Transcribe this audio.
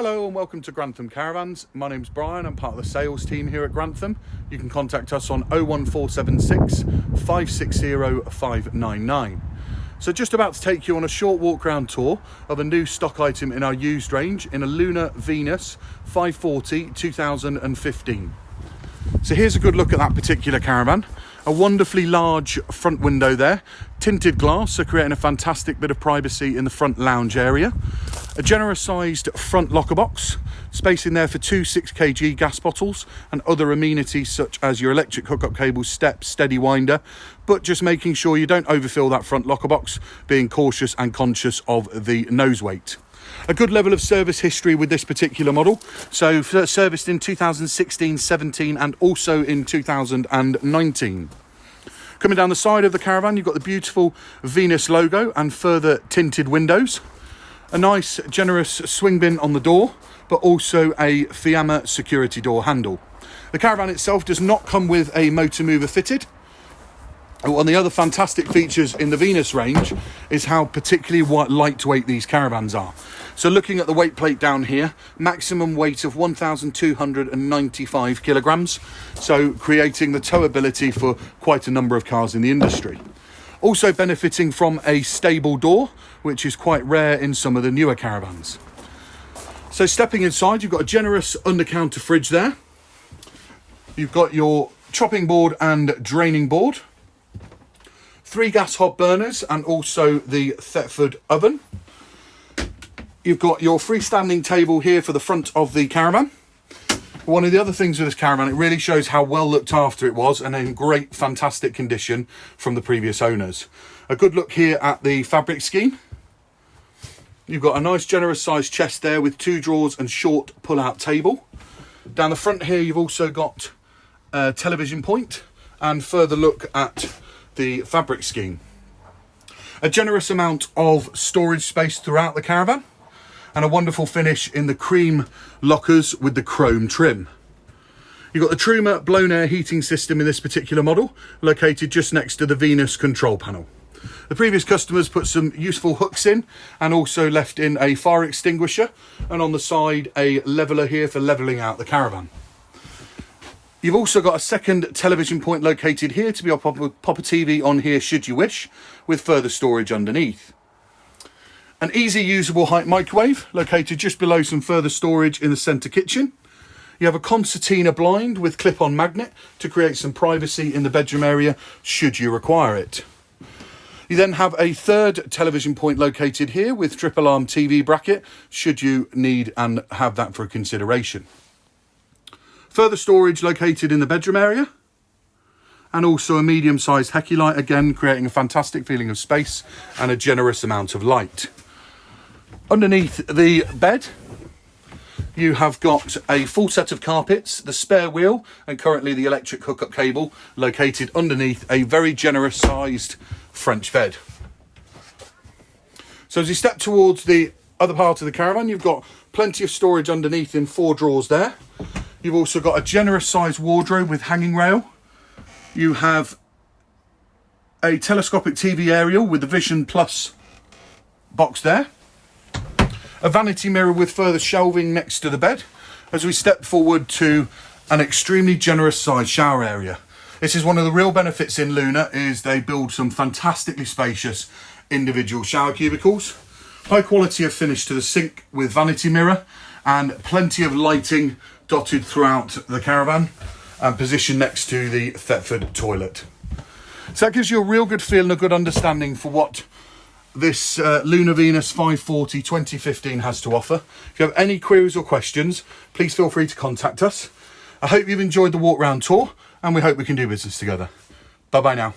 Hello and welcome to Grantham Caravans. My name's Brian, I'm part of the sales team here at Grantham. You can contact us on 01476 560 599. So just about to take you on a short walk around tour of a new stock item in our used range in a Lunar Venus 540 2015. So here's a good look at that particular caravan. A wonderfully large front window there, tinted glass, so creating a fantastic bit of privacy in the front lounge area. A generous sized front locker box, space in there for two 6kg gas bottles and other amenities such as your electric hookup cables, steps, steady winder, but just making sure you don't overfill that front locker box, being cautious and conscious of the nose weight. A good level of service history with this particular model, so serviced in 2016, 17 and also in 2019. Coming down the side of the caravan, you've got the beautiful Venus logo and further tinted windows. A nice generous swing bin on the door, but also a Fiamma security door handle. The caravan itself does not come with a motor mover fitted. One of the other fantastic features in the Venus range is how particularly lightweight these caravans are. So looking at the weight plate down here, maximum weight of 1,295 kilograms, so creating the towability for quite a number of cars in the industry. Also benefiting from a stable door, which is quite rare in some of the newer caravans. So stepping inside, you've got a generous Undercounter fridge there. You've got your chopping board and draining board. 3 gas hob burners and also the Thetford oven. You've got your freestanding table here for the front of the caravan. One of the other things with this caravan, it really shows how well looked after it was and in great, fantastic condition from the previous owners. A good look here at the fabric scheme. You've got a nice generous sized chest there with 2 drawers and short pull-out table. Down the front here, you've also got a television point and further look at the fabric scheme. A generous amount of storage space throughout the caravan and a wonderful finish in the cream lockers with the chrome trim. You've got the Truma blown air heating system in this particular model, located just next to the Venus control panel. The previous customers put some useful hooks in and also left in a fire extinguisher, and on the side a leveler here for levelling out the caravan. You've also got a second television point located here to be able to pop a TV on here should you wish, with further storage underneath. An easy usable height microwave located just below some further storage in the centre kitchen. You have a concertina blind with clip-on magnet to create some privacy in the bedroom area should you require it. You then have a third television point located here with triple arm TV bracket should you need and have that for consideration. Further storage located in the bedroom area and also a medium-sized Hecky light, again creating a fantastic feeling of space and a generous amount of light. Underneath the bed you have got a full set of carpets, the spare wheel and currently the electric hookup cable located underneath a very generous sized French bed. So as you step towards the other part of the caravan, you've got plenty of storage underneath in 4 drawers there. You've also got a generous sized wardrobe with hanging rail. You have a telescopic TV aerial with the Vision Plus box there. A vanity mirror with further shelving next to the bed as we step forward to an extremely generous sized shower area. This is one of the real benefits in Lunar, is they build some fantastically spacious individual shower cubicles. High quality of finish to the sink with vanity mirror and plenty of lighting dotted throughout the caravan and positioned next to the Thetford toilet. So that gives you a real good feel and a good understanding for what this Lunar Venus 540 2015 has to offer. If you have any queries or questions, please feel free to contact us. I hope you've enjoyed the walk round tour and we hope we can do business together. Bye bye now.